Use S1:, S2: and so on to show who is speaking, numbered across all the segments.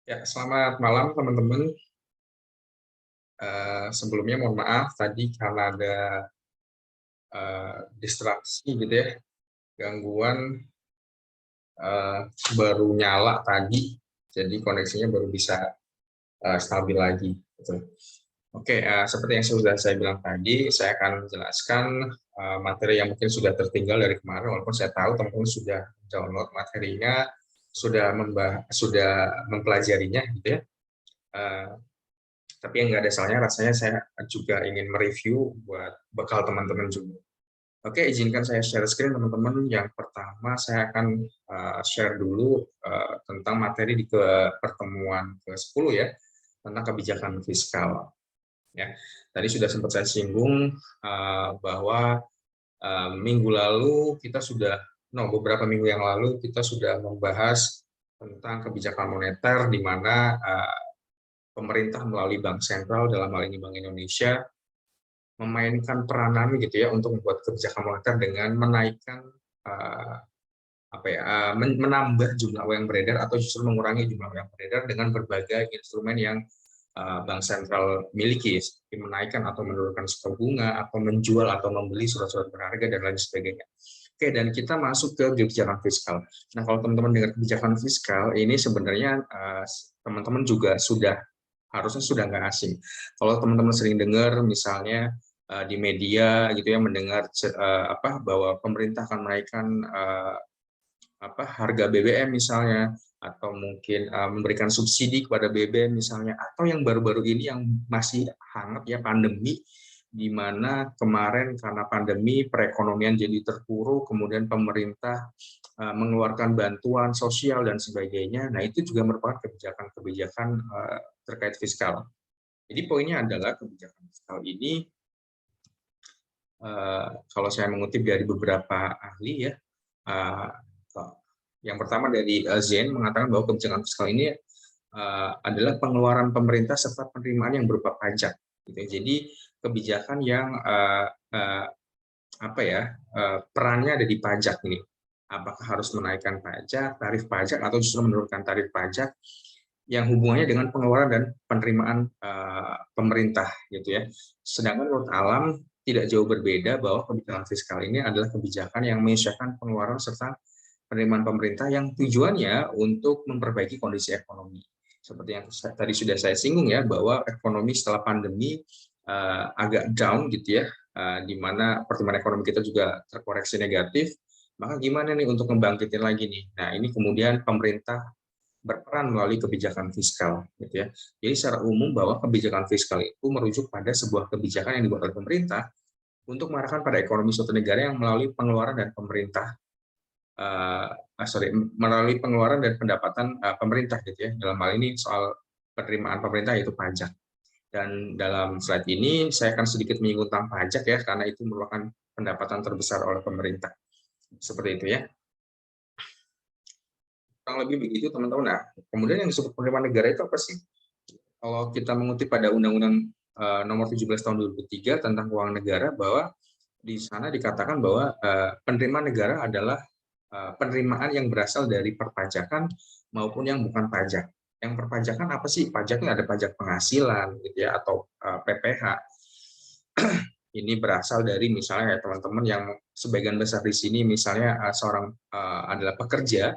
S1: Ya, selamat malam teman-teman. Sebelumnya mohon maaf tadi karena ada distraksi gitu ya, gangguan eh, baru nyala tadi, jadi koneksinya baru bisa stabil lagi. Gitu. Oke, seperti yang sudah saya bilang tadi, saya akan menjelaskan materi yang mungkin sudah tertinggal dari kemarin, walaupun saya tahu teman-teman sudah download materinya, sudah mempelajarinya, gitu ya. Eh, tapi yang nggak ada salahnya rasanya saya juga ingin mereview buat bekal teman-teman juga. Oke, izinkan saya share screen teman-teman. Yang pertama saya akan share dulu tentang materi di pertemuan ke-10 ya, tentang kebijakan fiskal. Ya, tadi sudah sempat saya singgung bahwa minggu lalu kita sudah, beberapa minggu yang lalu kita sudah membahas tentang kebijakan moneter di mana pemerintah melalui Bank Sentral dalam hal ini Bank Indonesia memainkan peranan gitu ya untuk membuat kebijakan moneter dengan menaikkan uh, menambah jumlah uang yang beredar atau justru mengurangi jumlah uang yang beredar dengan berbagai instrumen yang Bank Sentral miliki, seperti menaikkan atau menurunkan suku bunga atau menjual atau membeli surat-surat berharga dan lain sebagainya. Oke, dan kita masuk ke kebijakan fiskal. Nah, kalau teman-teman dengar kebijakan fiskal, ini sebenarnya teman-teman juga harusnya sudah nggak asing. Kalau teman-teman sering dengar misalnya di media gitu ya mendengar bahwa pemerintah akan menaikkan harga BBM misalnya, atau mungkin memberikan subsidi kepada BBM misalnya, atau yang baru-baru ini yang masih hangat ya pandemi, di mana kemarin karena pandemi perekonomian jadi terpuruk, kemudian pemerintah mengeluarkan bantuan sosial dan sebagainya. Nah, itu juga merupakan kebijakan-kebijakan terkait fiskal. Jadi poinnya adalah kebijakan fiskal ini, kalau saya mengutip dari beberapa ahli ya, yang pertama dari Zen mengatakan bahwa kebijakan fiskal ini adalah pengeluaran pemerintah serta penerimaan yang berupa pajak. Gitu. Jadi kebijakan yang perannya ada di pajak ini. Apakah harus menaikkan pajak, tarif pajak, atau justru menurunkan tarif pajak yang hubungannya dengan pengeluaran dan penerimaan pemerintah, gitu ya. Sedangkan menurut Alam tidak jauh berbeda bahwa kebijakan fiskal ini adalah kebijakan yang menyesuaikan pengeluaran serta penerimaan pemerintah yang tujuannya untuk memperbaiki kondisi ekonomi. Seperti yang tadi sudah saya singgung ya, bahwa ekonomi setelah pandemi agak down gitu ya, di mana pertumbuhan ekonomi kita juga terkoreksi negatif. Maka gimana nih untuk membangkitin lagi nih? Nah, ini kemudian pemerintah berperan melalui kebijakan fiskal, gitu ya. Jadi secara umum bahwa kebijakan fiskal itu merujuk pada sebuah kebijakan yang dibuat oleh pemerintah untuk mengarahkan pada ekonomi suatu negara yang melalui pengeluaran dan melalui pengeluaran dan pendapatan pemerintah, gitu ya. Dalam hal ini soal penerimaan pemerintah yaitu pajak. Dan dalam slide ini saya akan sedikit menyinggung tentang pajak ya, karena itu merupakan pendapatan terbesar oleh pemerintah. Seperti itu ya. Kurang lebih begitu teman-teman. Nah, kemudian yang disebut penerimaan negara itu apa sih? Kalau kita mengutip pada Undang-Undang Nomor 17 Tahun 2003 tentang keuangan negara, bahwa di sana dikatakan bahwa penerimaan negara adalah penerimaan yang berasal dari perpajakan maupun yang bukan pajak. Yang perpajakan apa sih? Pajaknya ada pajak penghasilan, gitu ya, atau PPh. Ini berasal dari misalnya teman-teman yang sebagian besar di sini misalnya seorang adalah pekerja,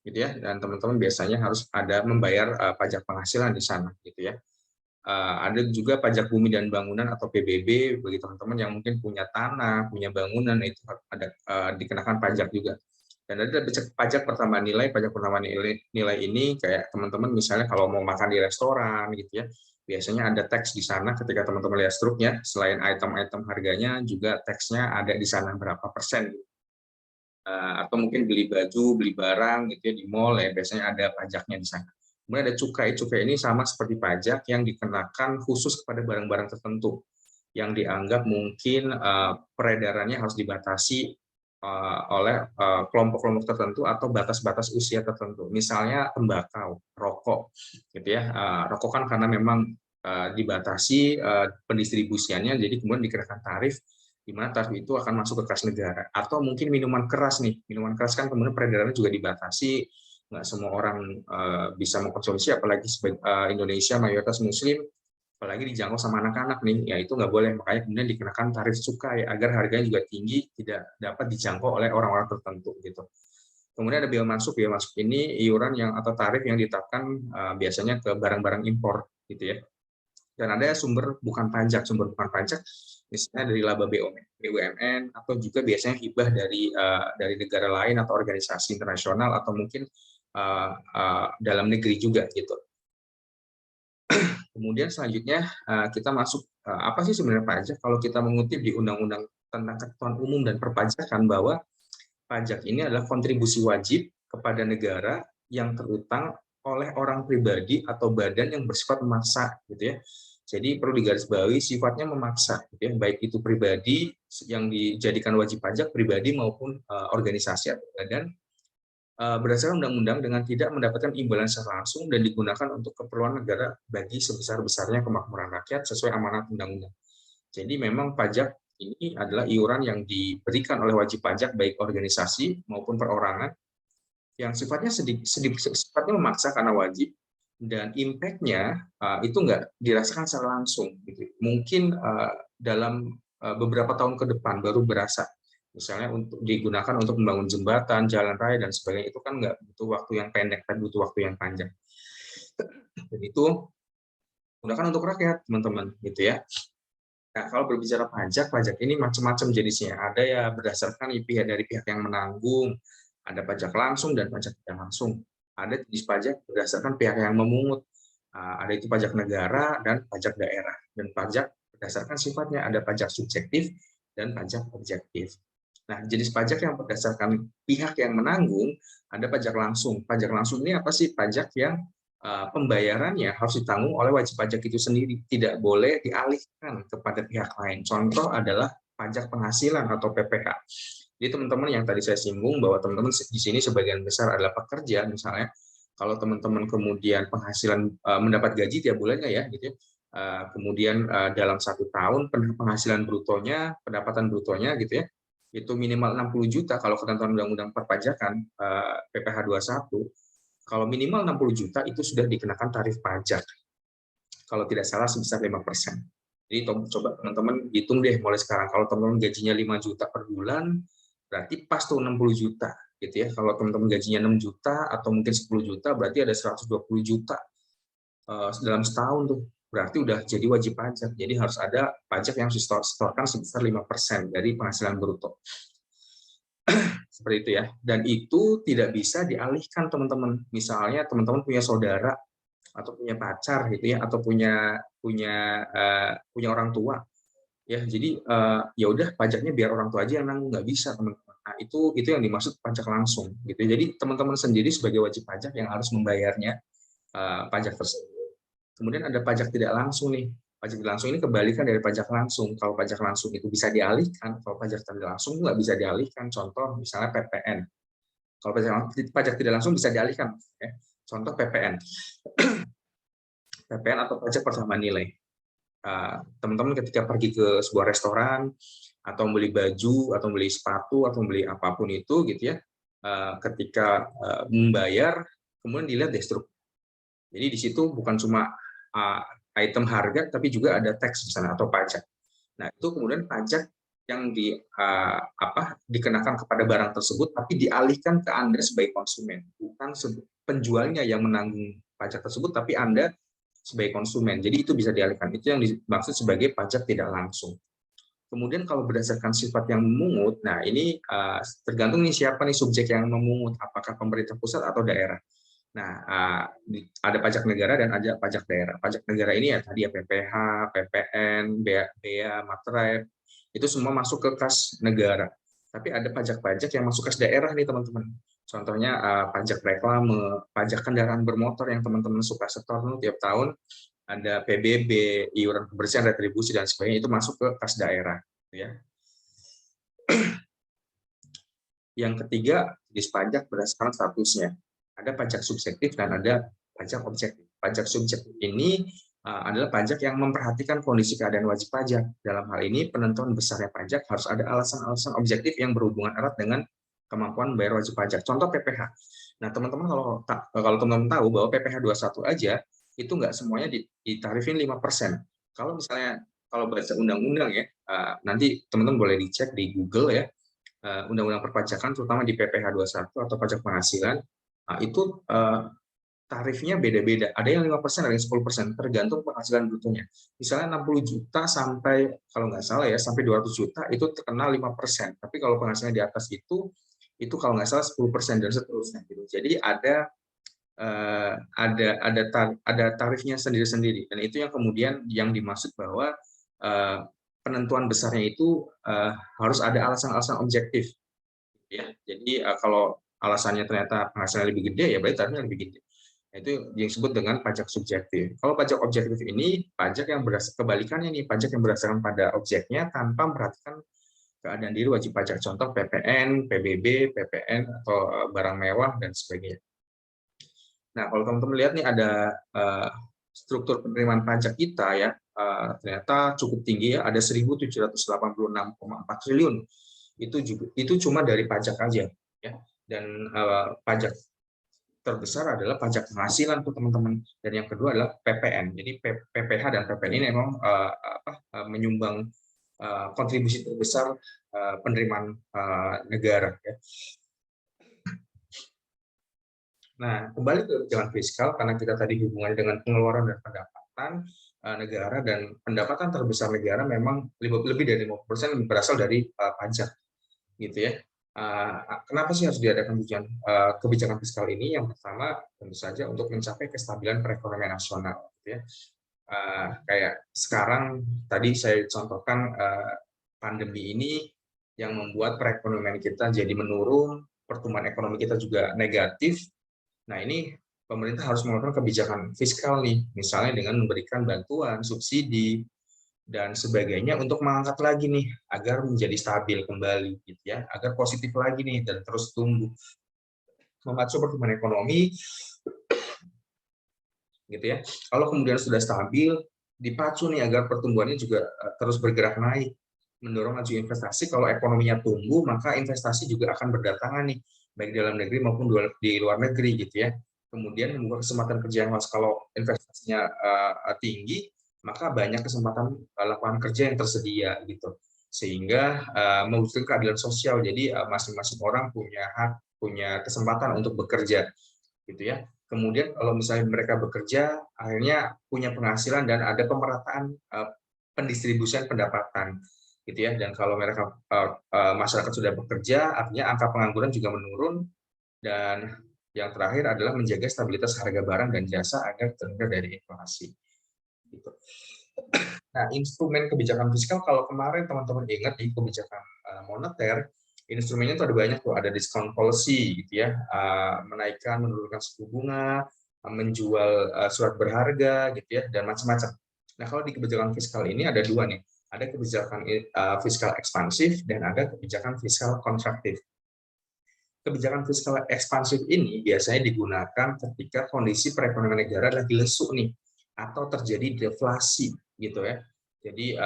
S1: gitu ya, dan teman-teman biasanya harus ada membayar pajak penghasilan di sana, gitu ya. Ada juga pajak bumi dan bangunan atau PBB bagi teman-teman yang mungkin punya tanah, punya bangunan, itu ada dikenakan pajak juga. Dan ada pajak pertambahan nilai. Pajak pertambahan nilai ini kayak teman-teman misalnya kalau mau makan di restoran, gitu ya, biasanya ada teks di sana ketika teman-teman lihat struknya, selain item-item harganya juga teksnya ada di sana berapa persen. Atau mungkin beli baju, beli barang gitu ya di mall ya, biasanya ada pajaknya di sana. Kemudian ada cukai. Cukai ini sama seperti pajak yang dikenakan khusus kepada barang-barang tertentu yang dianggap mungkin peredarannya harus dibatasi oleh kelompok-kelompok tertentu atau batas-batas usia tertentu. Misalnya tembakau, rokok, gitu ya. Rokok kan karena memang dibatasi pendistribusiannya, jadi kemudian dikenakan tarif di mana tarif itu akan masuk ke kas negara. Atau mungkin minuman keras nih, minuman keras kan kemudian peredarannya juga dibatasi, nggak semua orang bisa mengkonsumsi, apalagi Indonesia mayoritas Muslim, apalagi dijangkau sama anak-anak nih, ya itu nggak boleh. Makanya kemudian dikenakan tarif cukai agar harganya juga tinggi, tidak dapat dijangkau oleh orang-orang tertentu gitu. Kemudian ada bea masuk. Bea masuk ini iuran yang atau tarif yang ditetapkan biasanya ke barang-barang impor gitu ya. Dan ada sumber bukan pajak, misalnya dari laba BUMN atau juga biasanya hibah dari negara lain atau organisasi internasional atau mungkin dalam negeri juga gitu. Kemudian selanjutnya kita masuk apa sih sebenarnya pajak? Kalau kita mengutip di Undang-Undang tentang Ketentuan Umum dan Perpajakan bahwa pajak ini adalah kontribusi wajib kepada negara yang terutang oleh orang pribadi atau badan yang bersifat memaksa gitu ya. Jadi perlu digarisbawahi sifatnya memaksa gitu ya, baik itu pribadi yang dijadikan wajib pajak pribadi maupun organisasi atau badan berdasarkan undang-undang dengan tidak mendapatkan imbalan secara langsung dan digunakan untuk keperluan negara bagi sebesar-besarnya kemakmuran rakyat sesuai amanat undang-undang. Jadi memang pajak ini adalah iuran yang diberikan oleh wajib pajak baik organisasi maupun perorangan yang sifatnya memaksa karena wajib, dan impact-nya itu nggak dirasakan secara langsung. Gitu. Mungkin dalam beberapa tahun ke depan baru berasa. Misalnya untuk digunakan untuk membangun jembatan, jalan raya, dan sebagainya, itu kan nggak butuh waktu yang pendek, tapi butuh waktu yang panjang. Dan itu digunakan untuk rakyat, teman-teman, gitu ya. Nah, kalau berbicara pajak, pajak ini macam-macam jenisnya. Ada ya berdasarkan dari pihak yang menanggung, ada pajak langsung dan pajak tidak langsung. Ada jenis pajak berdasarkan pihak yang memungut. Ada itu pajak negara dan pajak daerah. Dan pajak berdasarkan sifatnya ada pajak subjektif dan pajak objektif. Nah, jenis pajak yang berdasarkan pihak yang menanggung, ada pajak langsung. Pajak langsung ini apa sih? Pajak yang pembayarannya harus ditanggung oleh wajib pajak itu sendiri, tidak boleh dialihkan kepada pihak lain. Contoh adalah pajak penghasilan atau PPh. Jadi teman-teman yang tadi saya singgung bahwa teman-teman di sini sebagian besar adalah pekerja, misalnya kalau teman-teman kemudian penghasilan mendapat gaji tiap bulannya ya, gitu. Kemudian dalam 1 tahun penghasilan brutonya, pendapatan brutonya gitu ya, itu minimal 60 juta kalau ketentuan Undang-Undang Perpajakan PPh 21. Kalau minimal 60 juta itu sudah dikenakan tarif pajak. Kalau tidak salah sebesar 5%. Jadi coba teman-teman hitung deh mulai sekarang. Kalau teman-teman gajinya 5 juta per bulan, berarti pas tuh 60 juta gitu ya. Kalau teman-teman gajinya 6 juta atau mungkin 10 juta, berarti ada 120 juta dalam setahun tuh. Berarti udah jadi wajib pajak. Jadi harus ada pajak yang disetorkan sebesar 5% dari penghasilan bruto. Seperti itu ya. Dan itu tidak bisa dialihkan teman-teman. Misalnya teman-teman punya saudara atau punya pacar gitu ya, atau punya orang tua. Ya, jadi ya udah pajaknya biar orang tua aja yang nanggung, nggak bisa teman-teman. Nah, itu yang dimaksud pajak langsung gitu. Jadi teman-teman sendiri sebagai wajib pajak yang harus membayarnya pajak tersebut. Kemudian ada pajak tidak langsung nih. Pajak tidak langsung ini kebalikan dari pajak langsung. Kalau pajak langsung itu bisa dialihkan, kalau pajak tidak langsung nggak bisa dialihkan. Contoh misalnya PPN. Kalau pajak tidak langsung bisa dialihkan. Contoh PPN. PPN atau pajak pertambahan nilai. Teman-teman ketika pergi ke sebuah restoran, atau beli baju, atau beli sepatu, atau beli apapun itu gitu ya, ketika membayar, kemudian dilihat struktur. Jadi di situ bukan cuma item harga, tapi juga ada tax di sana atau pajak. Nah, itu kemudian pajak yang dikenakan kepada barang tersebut, tapi dialihkan ke Anda sebagai konsumen, bukan penjualnya yang menanggung pajak tersebut, tapi Anda sebagai konsumen. Jadi itu bisa dialihkan. Itu yang dimaksud sebagai pajak tidak langsung. Kemudian kalau berdasarkan sifat yang memungut, nah ini tergantung nih siapa nih subjek yang memungut, apakah pemerintah pusat atau daerah. Nah, ada pajak negara dan ada pajak daerah. Pajak negara ini ya tadi ya PPh, PPN, bea, materai, itu semua masuk ke kas negara. Tapi ada pajak-pajak yang masuk kas daerah nih teman-teman. Contohnya pajak reklame, pajak kendaraan bermotor yang teman-teman suka setor tiap tahun, ada PBB, iuran kebersihan, retribusi dan sebagainya, itu masuk ke kas daerah. Ya. Yang ketiga, jenis pajak berdasarkan statusnya. Ada pajak subjektif dan ada pajak objektif. Pajak subjektif ini adalah pajak yang memperhatikan kondisi keadaan wajib pajak. Dalam hal ini, penentuan besarnya pajak harus ada alasan-alasan objektif yang berhubungan erat dengan kemampuan bayar wajib pajak. Contoh PPh. Nah, teman-teman kalau teman-teman tahu bahwa PPh 21 aja itu nggak semuanya ditarifin 5%. Kalau misalnya kalau baca undang-undang ya, nanti teman-teman boleh dicek di Google ya, undang-undang perpajakan terutama di PPh 21 atau pajak penghasilan, itu tarifnya beda-beda. Ada yang 5%, ada yang 10%, tergantung penghasilan brutonya. Misalnya 60 juta sampai, kalau nggak salah ya, sampai 200 juta itu terkena 5%. Tapi kalau penghasilan di atas itu kalau nggak salah 10% dan seterusnya. Gitu. Jadi ada tarifnya sendiri-sendiri. Dan itu yang kemudian yang dimaksud bahwa penentuan besarnya itu harus ada alasan-alasan objektif. Ya. Jadi kalau alasannya ternyata penghasilan lebih gede, ya berarti tarifnya lebih gede. Itu yang disebut dengan pajak subjektif. Kalau pajak objektif ini pajak yang kebalikannya nih, pajak yang berdasarkan pada objeknya tanpa memperhatikan keadaan diri wajib pajak. Contoh PPN, PBB, PPN atau barang mewah dan sebagainya. Nah, kalau teman-teman lihat nih ada struktur penerimaan pajak kita ya, ternyata cukup tinggi ya, ada 1.786,4 triliun. Itu cuma dari pajak aja ya. Dan pajak terbesar adalah pajak penghasilan tuh teman-teman, dan yang kedua adalah PPN. Jadi PPh dan PPN ini memang menyumbang kontribusi terbesar penerimaan negara. Ya. Nah, kembali ke kebijakan fiskal karena kita tadi hubungannya dengan pengeluaran dan pendapatan negara, dan pendapatan terbesar negara memang lebih dari 50% berasal dari pajak, gitu ya. Kenapa sih harus diadakan kebijakan fiskal ini? Yang pertama tentu saja untuk mencapai kestabilan perekonomian nasional, gitu ya. Kayak sekarang tadi saya contohkan pandemi ini yang membuat perekonomian kita jadi menurun, pertumbuhan ekonomi kita juga negatif. Nah, ini pemerintah harus melakukan kebijakan fiskal nih, misalnya dengan memberikan bantuan, subsidi dan sebagainya untuk mengangkat lagi nih agar menjadi stabil kembali gitu ya, agar positif lagi nih dan terus tumbuh, memacu pertumbuhan ekonomi gitu ya. Kalau kemudian sudah stabil, dipacu nih agar pertumbuhannya juga terus bergerak naik, mendorong laju investasi. Kalau ekonominya tumbuh, maka investasi juga akan berdatangan nih, baik dalam negeri maupun di luar negeri gitu ya. Kemudian membuka kesempatan kerja yang luas. Kalau investasinya tinggi, maka banyak kesempatan lapangan kerja yang tersedia gitu, sehingga mewujudkan keadilan sosial. Jadi masing-masing orang punya hak, punya kesempatan untuk bekerja gitu ya. Kemudian kalau misalnya mereka bekerja, akhirnya punya penghasilan dan ada pemerataan pendistribusian pendapatan gitu ya. Dan kalau mereka masyarakat sudah bekerja, artinya angka pengangguran juga menurun. Dan yang terakhir adalah menjaga stabilitas harga barang dan jasa agar terhindar dari inflasi. Gitu. Nah, instrumen kebijakan fiskal, kalau kemarin teman-teman ingat di kebijakan moneter, instrumennya itu ada banyak tuh, ada discount policy gitu ya, menaikkan, menurunkan suku bunga, menjual surat berharga gitu ya, dan macam-macam. Nah, kalau di kebijakan fiskal ini ada dua nih, ada kebijakan fiskal ekspansif dan ada kebijakan fiskal kontraktif. Kebijakan fiskal ekspansif ini biasanya digunakan ketika kondisi perekonomian negara lagi lesu nih, atau terjadi deflasi gitu ya. Jadi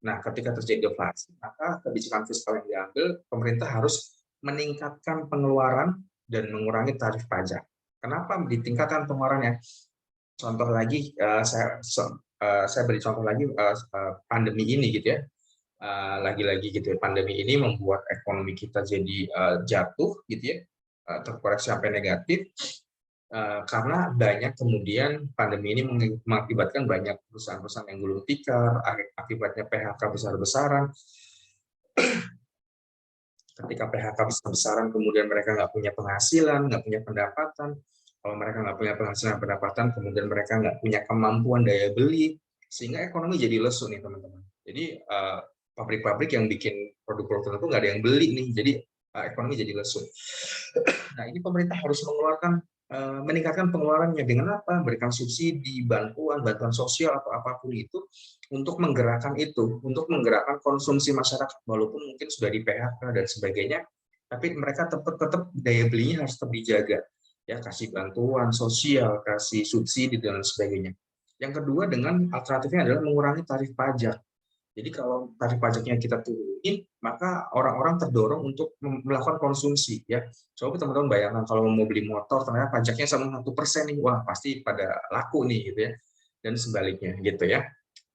S1: nah, ketika terjadi deflasi, maka kebijakan fiskal yang diambil pemerintah harus meningkatkan pengeluaran dan mengurangi tarif pajak. Kenapa ditingkatkan pengeluarannya? Contoh lagi, saya beri contoh lagi pandemi ini gitu ya. Lagi-lagi gitu ya, pandemi ini membuat ekonomi kita jadi jatuh gitu ya, terkoreksi sampai negatif. Karena banyak kemudian pandemi ini mengakibatkan banyak perusahaan-perusahaan yang gulung tikar, akibatnya PHK besar-besaran. Ketika PHK besar-besaran, kemudian mereka nggak punya penghasilan, nggak punya pendapatan. Kalau mereka nggak punya penghasilan dan pendapatan, kemudian mereka nggak punya kemampuan daya beli, sehingga ekonomi jadi lesu nih teman-teman. Jadi pabrik-pabrik yang bikin produk-produk tertentu nggak ada yang beli nih, jadi ekonomi jadi lesu. Nah, ini pemerintah harus meningkatkan pengeluarannya dengan apa? Berikan subsidi, bantuan sosial atau apapun itu untuk menggerakkan menggerakkan konsumsi masyarakat, walaupun mungkin sudah di PHK dan sebagainya, tapi mereka tetap daya belinya harus tetap dijaga. Ya, kasih bantuan sosial, kasih subsidi dan sebagainya. Yang kedua, dengan alternatifnya adalah mengurangi tarif pajak. Jadi kalau tarif pajaknya kita turunin, maka orang-orang terdorong untuk melakukan konsumsi ya. Coba teman-teman bayangkan kalau mau beli motor ternyata pajaknya sama 1% nih, wah pasti pada laku nih gitu ya. Dan sebaliknya gitu ya.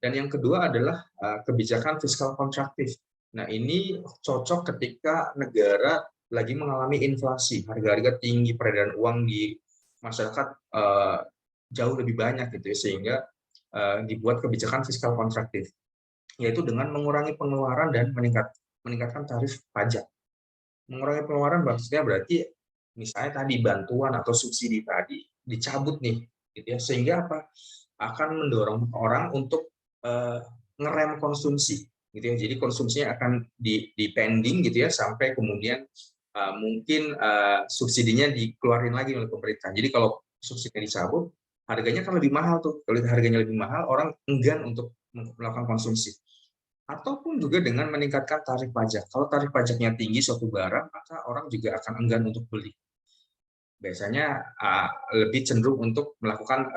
S1: Dan yang kedua adalah kebijakan fiskal kontraktif. Nah, ini cocok ketika negara lagi mengalami inflasi, harga-harga tinggi, peredaran uang di masyarakat jauh lebih banyak gitu ya, sehingga dibuat kebijakan fiskal kontraktif, yaitu dengan mengurangi pengeluaran dan meningkatkan tarif pajak. Mengurangi pengeluaran maksudnya berarti misalnya tadi bantuan atau subsidi tadi dicabut nih, gitu ya, sehingga apa? Akan mendorong orang untuk ngerem konsumsi, gitu ya. Jadi konsumsinya akan di pending gitu ya sampai kemudian mungkin subsidinya dikeluarin lagi oleh pemerintah. Jadi kalau subsidinya dicabut, harganya kan lebih mahal tuh. Kalau harganya lebih mahal, orang enggan untuk melakukan konsumsi. Ataupun juga dengan meningkatkan tarif pajak. Kalau tarif pajaknya tinggi suatu barang, maka orang juga akan enggan untuk beli. Biasanya lebih cenderung untuk melakukan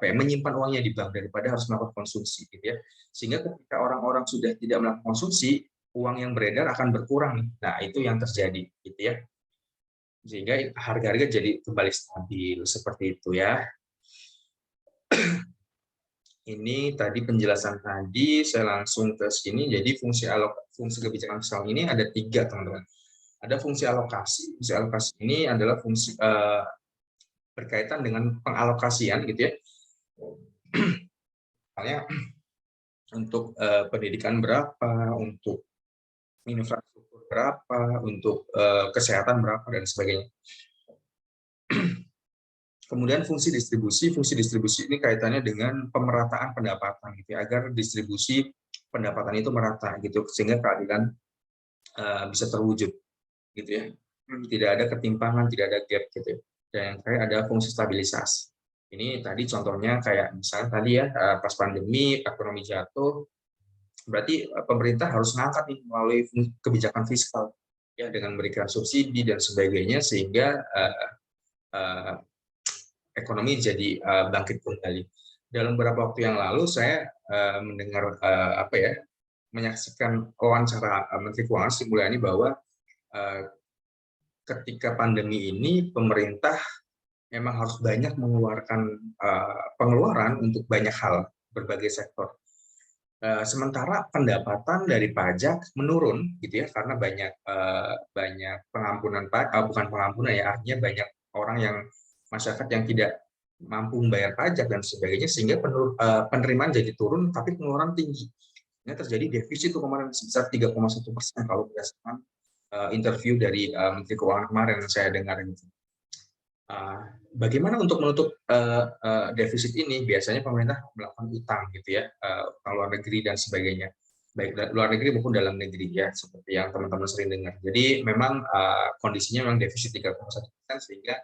S1: menyimpan uangnya di bank daripada harus melakukan konsumsi gitu ya. Sehingga ketika orang-orang sudah tidak melakukan konsumsi, uang yang beredar akan berkurang nih. Nah, itu yang terjadi gitu ya. Sehingga harga-harga jadi kembali stabil seperti itu ya. Ini tadi penjelasan tadi, saya langsung ke sini. Jadi fungsi kebijakan fiskal ini ada 3, teman-teman. Ada fungsi alokasi. Fungsi alokasi ini adalah fungsi berkaitan dengan pengalokasian gitu ya. Misalnya untuk pendidikan berapa, untuk infrastruktur berapa, untuk kesehatan berapa dan sebagainya. Kemudian fungsi distribusi ini kaitannya dengan pemerataan pendapatan gitu ya, agar distribusi pendapatan itu merata gitu sehingga keadilan bisa terwujud gitu ya. Tidak ada ketimpangan, tidak ada gap gitu ya. Dan yang terakhir ada fungsi stabilisasi. Ini tadi contohnya kayak misalnya tadi ya pas pandemi ekonomi jatuh, berarti pemerintah harus ngangkat nih melalui kebijakan fiskal ya dengan memberikan subsidi dan sebagainya sehingga ekonomi jadi bangkit kembali. Dalam beberapa waktu yang lalu saya mendengar menyaksikan wawancara Menteri Keuangan Sri Mulyani bahwa ketika pandemi ini pemerintah memang harus banyak mengeluarkan pengeluaran untuk banyak hal, berbagai sektor. Sementara pendapatan dari pajak menurun gitu ya karena banyak pengampunan bukan pengampunan ya, artinya banyak orang yang masyarakat yang tidak mampu membayar pajak dan sebagainya sehingga penerimaan jadi turun tapi pengeluaran tinggi. Ini terjadi defisit tuh kemarin sebesar 3,1% kalau berdasarkan interview dari Menteri Keuangan kemarin yang saya dengar gitu. Bagaimana untuk menutup defisit ini? Biasanya pemerintah melakukan utang gitu ya, utang luar negeri dan sebagainya, baik luar negeri maupun dalam negeri ya, seperti yang teman-teman sering dengar. Jadi memang kondisinya memang defisit 3,1% sehingga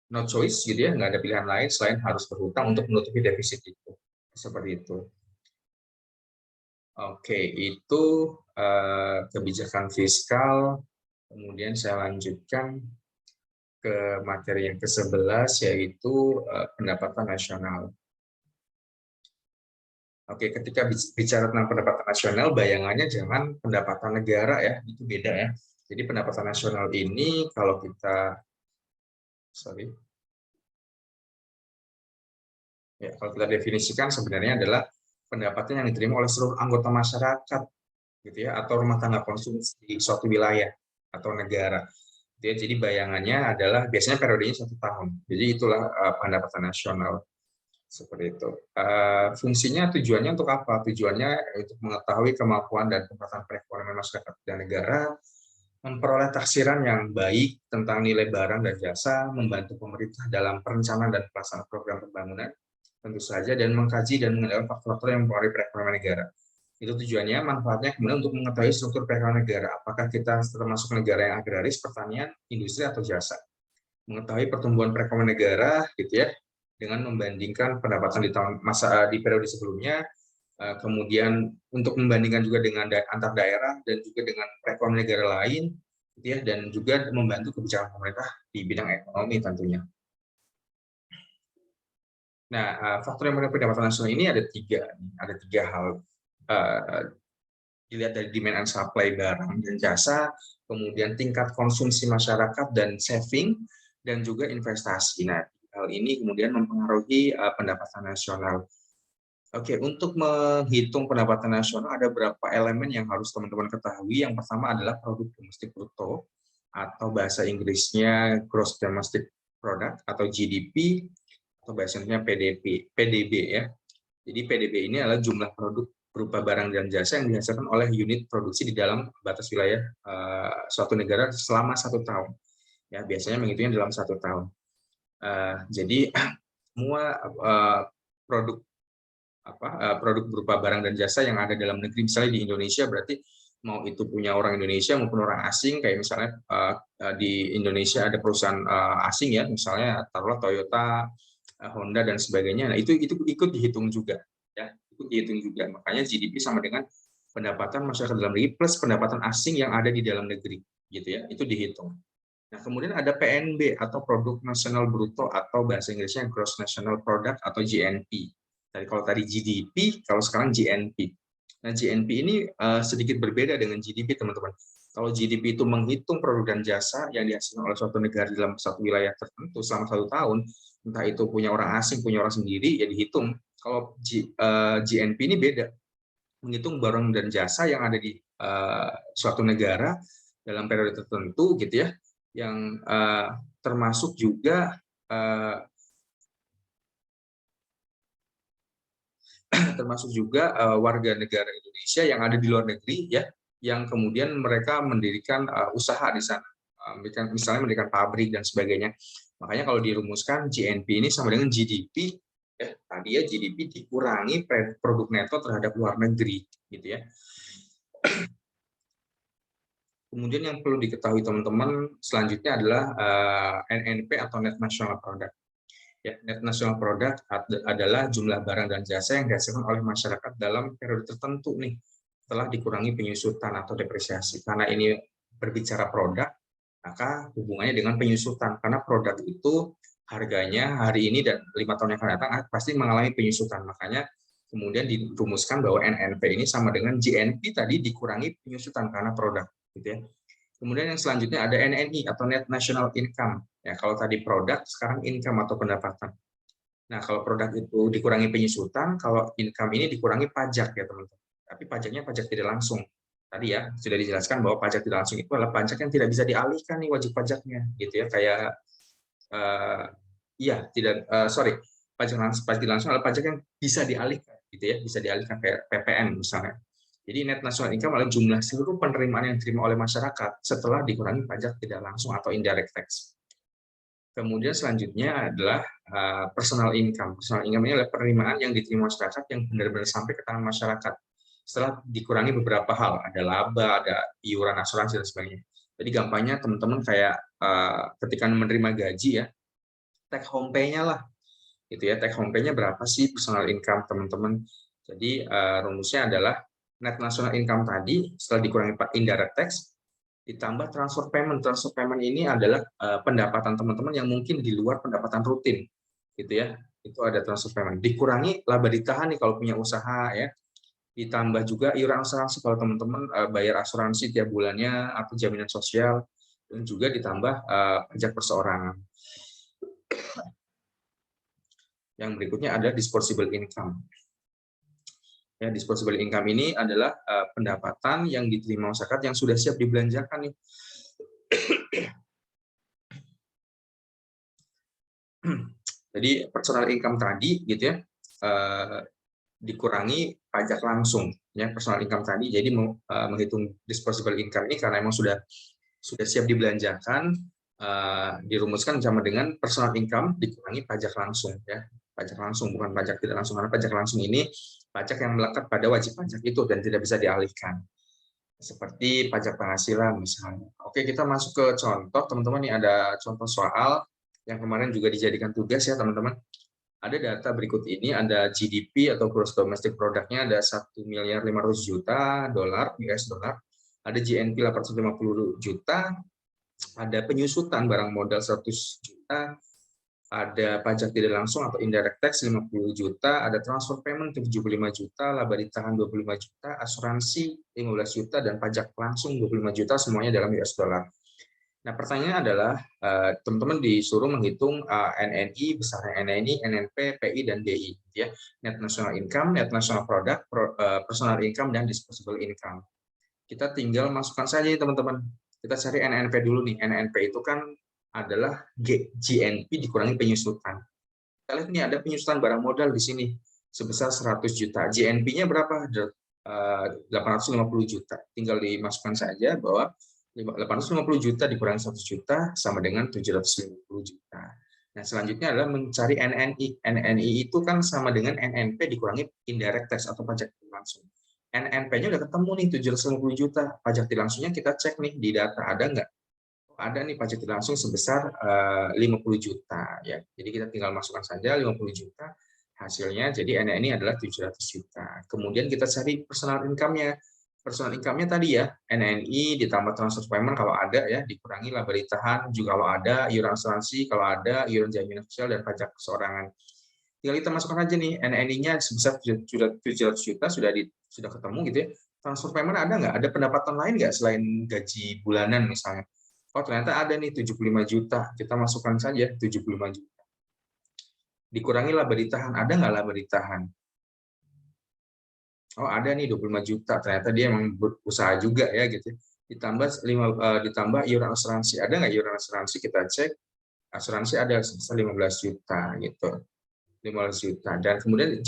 S1: no choice gitu ya, nggak ada pilihan lain selain harus berhutang untuk menutupi defisit itu, seperti itu. Oke, itu kebijakan fiskal. Kemudian saya lanjutkan ke materi yang ke-11 yaitu pendapatan nasional. Oke, ketika bicara tentang pendapatan nasional, bayangannya jangan pendapatan negara ya, itu beda ya. Jadi pendapatan nasional ini kalau kita kalau kita definisikan sebenarnya adalah pendapatan yang diterima oleh seluruh anggota masyarakat gitu ya, atau rumah tangga konsumsi di suatu wilayah atau negara. Jadi bayangannya adalah biasanya periodenya 1 tahun. Jadi itulah pendapatan nasional seperti itu. Fungsinya, tujuannya untuk apa? Tujuannya untuk mengetahui kemampuan dan kekuatan perekonomian masyarakat dan negara, memperoleh taksiran yang baik tentang nilai barang dan jasa, membantu pemerintah dalam perencanaan dan pelaksanaan program pembangunan, tentu saja, dan mengkaji dan mengendalikan faktor-faktor yang mempengaruhi perekonomian negara. Itu tujuannya, manfaatnya kemudian untuk mengetahui struktur perekonomian negara, apakah kita termasuk negara yang agraris, pertanian, industri, atau jasa. Mengetahui pertumbuhan perekonomian negara, gitu ya, dengan membandingkan pendapatan di periode sebelumnya, kemudian untuk membandingkan juga dengan antar daerah dan juga dengan perekonomian negara lain, gitu ya, dan juga membantu kebijakan pemerintah di bidang ekonomi tentunya. Nah, faktor yang menentukan pendapatan nasional ini ada tiga hal. dilihat dari demand and supply barang dan jasa, kemudian tingkat konsumsi masyarakat dan saving, dan juga investasi. Nah, hal ini kemudian mempengaruhi pendapatan nasional. Oke, untuk menghitung pendapatan nasional ada beberapa elemen yang harus teman-teman ketahui. Yang pertama adalah produk domestik bruto atau bahasa Inggrisnya gross domestic product atau GDP atau bahasa Inggrisnya PDB ya. Jadi PDB ini adalah jumlah produk berupa barang dan jasa yang dihasilkan oleh unit produksi di dalam batas wilayah suatu negara selama 1 tahun. Ya, biasanya menghitungnya dalam 1 tahun. Jadi semua produk produk berupa barang dan jasa yang ada dalam negeri, misalnya di Indonesia, berarti mau itu punya orang Indonesia maupun orang asing, kayak misalnya di Indonesia ada perusahaan asing ya, misalnya taruhlah Toyota, Honda dan sebagainya. Nah, itu ikut dihitung juga ya, ikut dihitung juga. Makanya GDP sama dengan pendapatan masyarakat dalam negeri plus pendapatan asing yang ada di dalam negeri, gitu ya, itu dihitung. Nah, kemudian ada PNB atau Produk Nasional Bruto atau bahasa Inggrisnya Gross National Product atau GNP. Kalau tadi GDP, kalau sekarang GNP. Nah, GNP ini sedikit berbeda dengan GDP, teman-teman. Kalau GDP itu menghitung produk dan jasa yang dihasilkan oleh suatu negara dalam satu wilayah tertentu selama 1 tahun, entah itu punya orang asing, punya orang sendiri, ya dihitung. Kalau GNP ini beda, menghitung barang dan jasa yang ada di suatu negara dalam periode tertentu, gitu ya, yang termasuk juga warga negara Indonesia yang ada di luar negeri ya, yang kemudian mereka mendirikan usaha di sana, misalnya mendirikan pabrik dan sebagainya. Makanya kalau dirumuskan GNP ini sama dengan GDP ya, tadi ya, GDP dikurangi produk neto terhadap luar negeri, gitu ya. Kemudian yang perlu diketahui teman-teman selanjutnya adalah NNP atau Net National Product. Ya, Net National Product adalah jumlah barang dan jasa yang dihasilkan oleh masyarakat dalam periode tertentu nih, setelah dikurangi penyusutan atau depresiasi. Karena ini berbicara produk, maka hubungannya dengan penyusutan. Karena produk itu harganya hari ini dan 5 tahun yang akan datang pasti mengalami penyusutan. Makanya kemudian dirumuskan bahwa NNP ini sama dengan GNP tadi dikurangi penyusutan karena produk, gitu ya. Kemudian yang selanjutnya ada NNI atau Net National Income. Ya, kalau tadi produk, sekarang income atau pendapatan. Nah, kalau produk itu dikurangi penyusutan, kalau income ini dikurangi pajak ya teman-teman. Tapi pajaknya pajak tidak langsung. Tadi ya sudah dijelaskan bahwa pajak tidak langsung itu adalah pajak yang tidak bisa dialihkan nih wajib pajaknya, gitu ya. Kayak pajak langsung adalah pajak yang bisa dialihkan, gitu ya, bisa dialihkan kayak PPN misalnya. Jadi net national income adalah jumlah seluruh penerimaan yang diterima oleh masyarakat setelah dikurangi pajak tidak langsung atau indirect tax. Kemudian selanjutnya adalah personal income. Personal income ini adalah penerimaan yang diterima masyarakat yang benar-benar sampai ke tangan masyarakat setelah dikurangi beberapa hal. Ada laba, ada iuran asuransi dan sebagainya. Jadi gampangnya teman-teman kayak ketika menerima gaji ya, take home pay-nya lah, gitu ya. Take home pay-nya berapa sih personal income teman-teman? Jadi rumusnya adalah net national income tadi setelah dikurangi indirect tax ditambah transfer payment. Transfer payment ini adalah pendapatan teman-teman yang mungkin di luar pendapatan rutin, gitu ya. Itu ada transfer payment. Dikurangi laba ditahan nih kalau punya usaha ya. Ditambah juga iuran asuransi kalau teman-teman bayar asuransi tiap bulannya atau jaminan sosial, dan juga ditambah pajak perseorangan. Yang berikutnya ada disposable income. Ya, disposable income ini adalah pendapatan yang diterima masyarakat yang sudah siap dibelanjakan nih. Jadi personal income tadi, gitu ya, dikurangi pajak langsung. Ya, personal income tadi, jadi menghitung disposable income ini karena memang sudah siap dibelanjakan, dirumuskan sama dengan personal income dikurangi pajak langsung. Ya, pajak langsung bukan pajak tidak langsung, karena pajak langsung ini pajak yang melekat pada wajib pajak itu dan tidak bisa dialihkan, seperti pajak penghasilan misalnya. Oke, kita masuk ke contoh teman-teman. Ini ada contoh soal yang kemarin juga dijadikan tugas ya teman-teman. Ada data berikut ini, ada GDP atau Gross Domestic Product-nya ada 1.500.000 juta dolar US dollar, ada GNP 850 juta, ada penyusutan barang modal 100 juta, ada pajak tidak langsung atau indirect tax 50 juta, ada transfer payment 75 juta, laba ditahan 25 juta, asuransi 15 juta, dan pajak langsung 25 juta, semuanya dalam US dollar. Nah, pertanyaannya adalah, teman-teman disuruh menghitung NNI, besarnya NNI, NNP, PI, dan DI, ya. Net National Income, Net National Product, Personal Income, dan Disposable Income. Kita tinggal masukkan saja teman-teman. Kita cari NNP dulu nih. NNP itu kan adalah GNP dikurangi penyusutan. Kita lihat nih ada penyusutan barang modal di sini sebesar 100 juta. GNP-nya berapa? 850 juta. Tinggal dimasukkan saja bahwa 850 juta dikurangi 100 juta sama dengan 750 juta. Nah, selanjutnya adalah mencari NNI. NNI itu kan sama dengan NNP dikurangi indirect tax atau pajak langsung. NNP-nya udah ketemu nih 750 juta. Pajak langsungnya kita cek nih di data, ada nggak? Ada nih pajak langsung sebesar 50 juta ya. Jadi kita tinggal masukkan saja 50 juta, hasilnya jadi NNI adalah 700 juta. Kemudian kita cari personal income-nya. Personal income-nya tadi ya, NNI ditambah transfer payment kalau ada ya, dikurangi laba ditahan juga kalau ada, iuran asuransi kalau ada, iuran jaminan sosial, dan pajak perseorangan. Tinggal kita masukkan aja nih NNI-nya sebesar 700 juta sudah ketemu gitu ya. Transfer payment ada nggak? Ada pendapatan lain nggak selain gaji bulanan misalnya? Oh, ternyata ada nih 75 juta. Kita masukkan saja 75 juta. Dikurangi laba ditahan. Ada nggak laba ditahan? Oh, ada nih 25 juta. Ternyata dia memang berusaha juga ya gitu. Ditambah iuran asuransi. Ada nggak iuran asuransi? Kita cek. Asuransi ada sebesar 15 juta gitu. 15 juta. Dan kemudian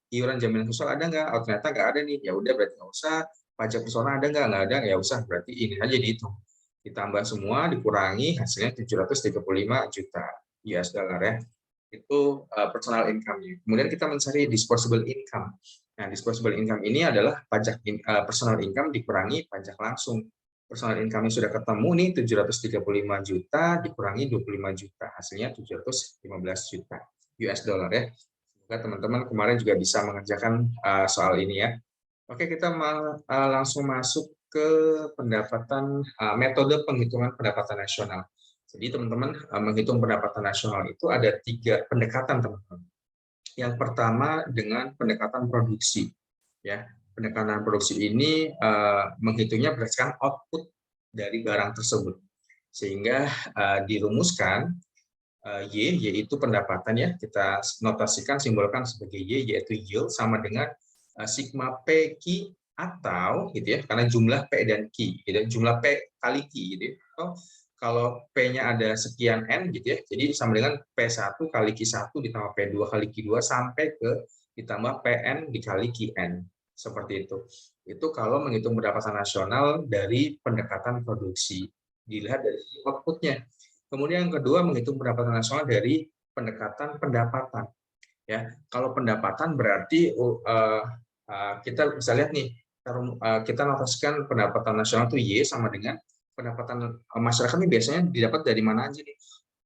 S1: iuran jaminan sosial ada nggak? Oh, ternyata nggak ada nih. Ya udah berarti nggak usah. Pajak perseorangan ada nggak? Nggak ada. Ya usah. Berarti ini aja dihitung. Ditambah semua, dikurangi, hasilnya 735 juta US dollar ya. Itu personal income-nya. Kemudian kita mencari disposable income. Nah, disposable income ini adalah personal income dikurangi pajak langsung. Personal income-nya sudah ketemu nih 735 juta dikurangi 25 juta, hasilnya 715 juta US dollar ya. Semoga teman-teman kemarin juga bisa mengerjakan soal ini ya. Oke, kita langsung masuk ke pendapatan, metode penghitungan pendapatan nasional. Jadi teman-teman menghitung pendapatan nasional itu ada 3 pendekatan teman-teman. Yang pertama dengan pendekatan produksi, ya. Pendekatan produksi ini menghitungnya berdasarkan output dari barang tersebut, sehingga dirumuskan yaitu pendapatan ya, kita notasikan simbolkan sebagai yaitu yield sama dengan sigma PQ atau gitu ya, karena jumlah P dan Q gitu, jumlah P kali Q gitu ya. Atau kalau P-nya ada sekian N gitu ya, jadi sama dengan P1 kali Q1 ditambah P2 kali Q2 sampai ke ditambah PN dikali QN. Seperti itu. Itu kalau menghitung pendapatan nasional dari pendekatan produksi. Dilihat dari output-nya. Kemudian yang kedua menghitung pendapatan nasional dari pendekatan pendapatan. Ya, kalau pendapatan berarti kita bisa lihat nih, kita notasikan pendapatan nasional itu Y sama dengan pendapatan masyarakat ini biasanya didapat dari mana aja nih.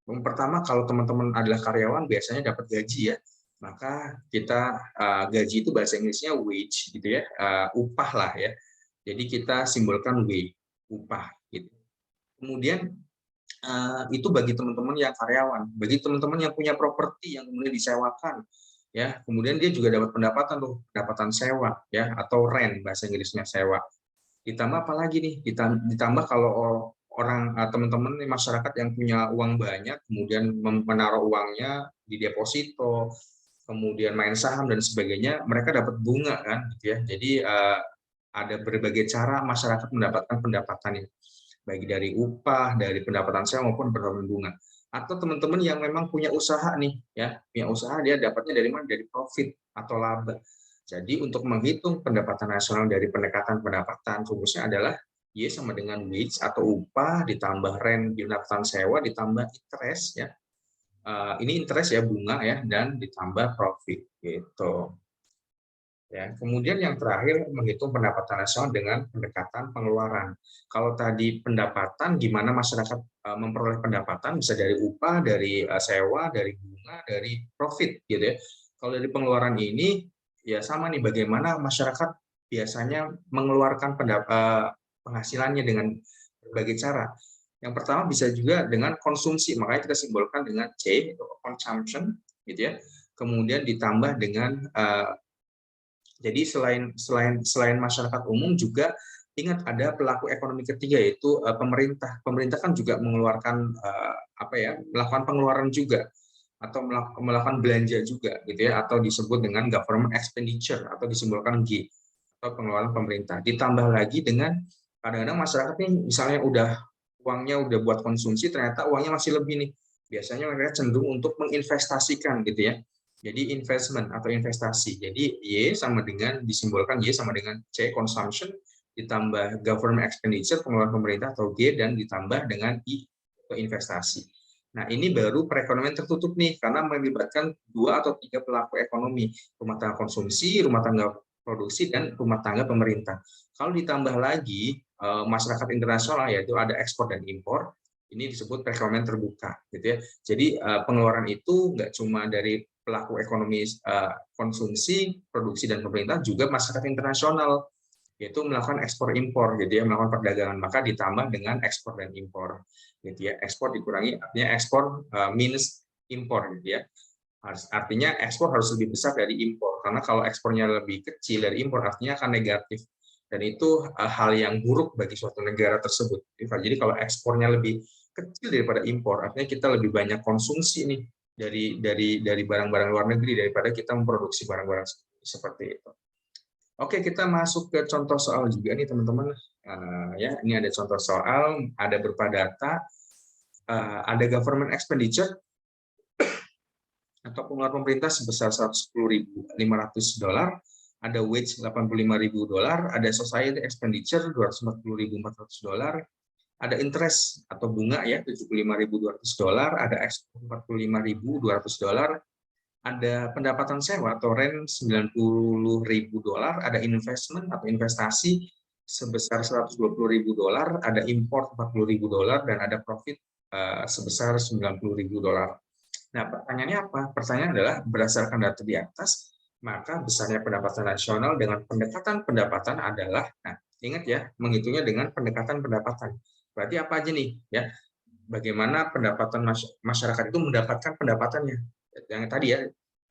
S1: Yang pertama, kalau teman-teman adalah karyawan biasanya dapat gaji ya, maka kita gaji itu bahasa Inggrisnya wage gitu ya, upah lah ya. Jadi kita simbolkan W, upah gitu. Kemudian itu bagi teman-teman yang karyawan, bagi teman-teman yang punya properti yang kemudian disewakan, ya, kemudian dia juga dapat pendapatan tuh, pendapatan sewa, ya, atau rent bahasa Inggrisnya sewa. Ditambah apa lagi nih? Ditambah kalau orang teman-teman masyarakat yang punya uang banyak, kemudian menaruh uangnya di deposito, kemudian main saham dan sebagainya, mereka dapat bunga kan, gitu ya. Jadi ada berbagai cara masyarakat mendapatkan pendapatannya, baik dari upah, dari pendapatan sewa maupun pendapatan bunga. Atau teman-teman yang memang punya usaha nih, ya, punya usaha dia dapatnya dari mana? Dari profit atau laba. Jadi untuk menghitung pendapatan nasional dari pendekatan pendapatan rumusnya adalah Y sama dengan wage atau upah ditambah rent pendapatan sewa ditambah interest ya. Ini interest ya, bunga ya, dan ditambah profit gitu. Ya, kemudian yang terakhir menghitung pendapatan nasional dengan pendekatan pengeluaran. Kalau tadi pendapatan, gimana masyarakat memperoleh pendapatan bisa dari upah, dari sewa, dari bunga, dari profit gitu ya. Kalau dari pengeluaran ini ya sama nih, bagaimana masyarakat biasanya mengeluarkan penghasilannya dengan berbagai cara. Yang pertama bisa juga dengan konsumsi, makanya kita simbolkan dengan C, itu consumption, gitu ya. Kemudian ditambah dengan jadi selain masyarakat umum juga ingat ada pelaku ekonomi ketiga yaitu pemerintah. Pemerintah kan juga mengeluarkan melakukan pengeluaran juga atau melakukan belanja juga gitu ya, atau disebut dengan government expenditure atau disimbolkan G atau pengeluaran pemerintah. Ditambah lagi dengan kadang-kadang masyarakat ini misalnya uangnya udah buat konsumsi, ternyata uangnya masih lebih nih. Biasanya mereka cenderung untuk menginvestasikan gitu ya. Jadi investment atau investasi. Jadi Y sama dengan disimbolkan Y sama dengan C consumption ditambah government expenditure pengeluaran pemerintah atau G dan ditambah dengan I investasi. Nah, ini baru perekonomian tertutup nih karena melibatkan 2 atau 3 pelaku ekonomi, rumah tangga konsumsi, rumah tangga produksi dan rumah tangga pemerintah. Kalau ditambah lagi masyarakat internasional yaitu ada ekspor dan impor, ini disebut perekonomian terbuka gitu ya. Jadi pengeluaran itu nggak cuma dari pelaku ekonomi konsumsi, produksi dan pemerintah, juga masyarakat internasional yaitu melakukan ekspor impor gitu ya, melakukan perdagangan, maka ditambah dengan ekspor dan impor gitu ya. Ekspor dikurangi artinya ekspor minus impor gitu ya. Artinya ekspor harus lebih besar dari impor karena kalau ekspornya lebih kecil dari impor artinya akan negatif dan itu hal yang buruk bagi suatu negara tersebut. Jadi kalau ekspornya lebih kecil daripada impor artinya kita lebih banyak konsumsi nih dari barang-barang luar negeri daripada kita memproduksi barang-barang seperti itu. Oke, kita masuk ke contoh soal juga nih teman-teman. Ya, ini ada contoh soal, ada berupa data, ada government expenditure atau pengeluaran pemerintah sebesar $110.500, ada wage $85.000, ada society expenditure $240.400, ada interest atau bunga ya $75.200, ada ekspor $45.200, ada pendapatan sewa atau rent $90.000, ada investment atau investasi sebesar $120.000, ada import $40.000 dan ada profit sebesar $90.000. Nah, pertanyaannya apa? Pertanyaannya adalah berdasarkan data di atas, maka besarnya pendapatan nasional dengan pendekatan pendapatan adalah, nah, ingat ya, menghitungnya dengan pendekatan pendapatan. Berarti apa aja nih? Ya, bagaimana pendapatan masyarakat itu mendapatkan pendapatannya? Yang tadi ya,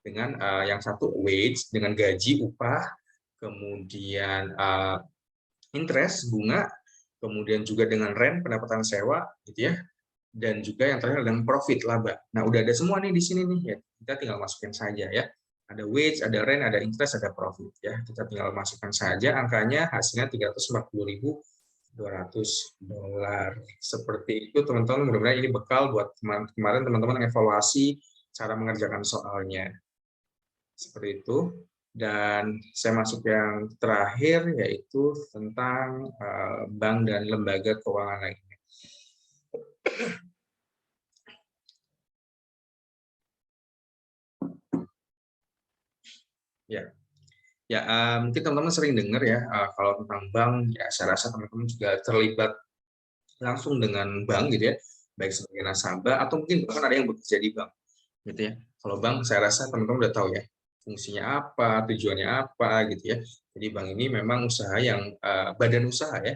S1: dengan yang satu wage, dengan gaji, upah, kemudian interest, bunga, kemudian juga dengan rent, pendapatan sewa, gitu ya. Dan juga yang terakhir dengan profit laba. Nah, udah ada semua nih di sini nih ya. Kita tinggal masukin saja ya. Ada wage, ada rent, ada interest, ada profit ya. Kita tinggal masukkan saja angkanya, hasilnya $340.200. Seperti itu teman-teman, mudah-mudahan ini bekal buat kemarin teman-teman evaluasi cara mengerjakan soalnya. Seperti itu. Dan saya masuk yang terakhir yaitu tentang bank dan lembaga keuangan lainnya. Ya, mungkin teman-teman sering dengar ya kalau tentang bank, ya saya rasa teman-teman juga terlibat langsung dengan bank gitu ya, baik sebagai nasabah atau mungkin bahkan ada yang bekerja di bank, gitu ya. Kalau bank saya rasa teman-teman udah tahu ya fungsinya apa, tujuannya apa, gitu ya. Jadi bank ini memang usaha yang badan usaha ya,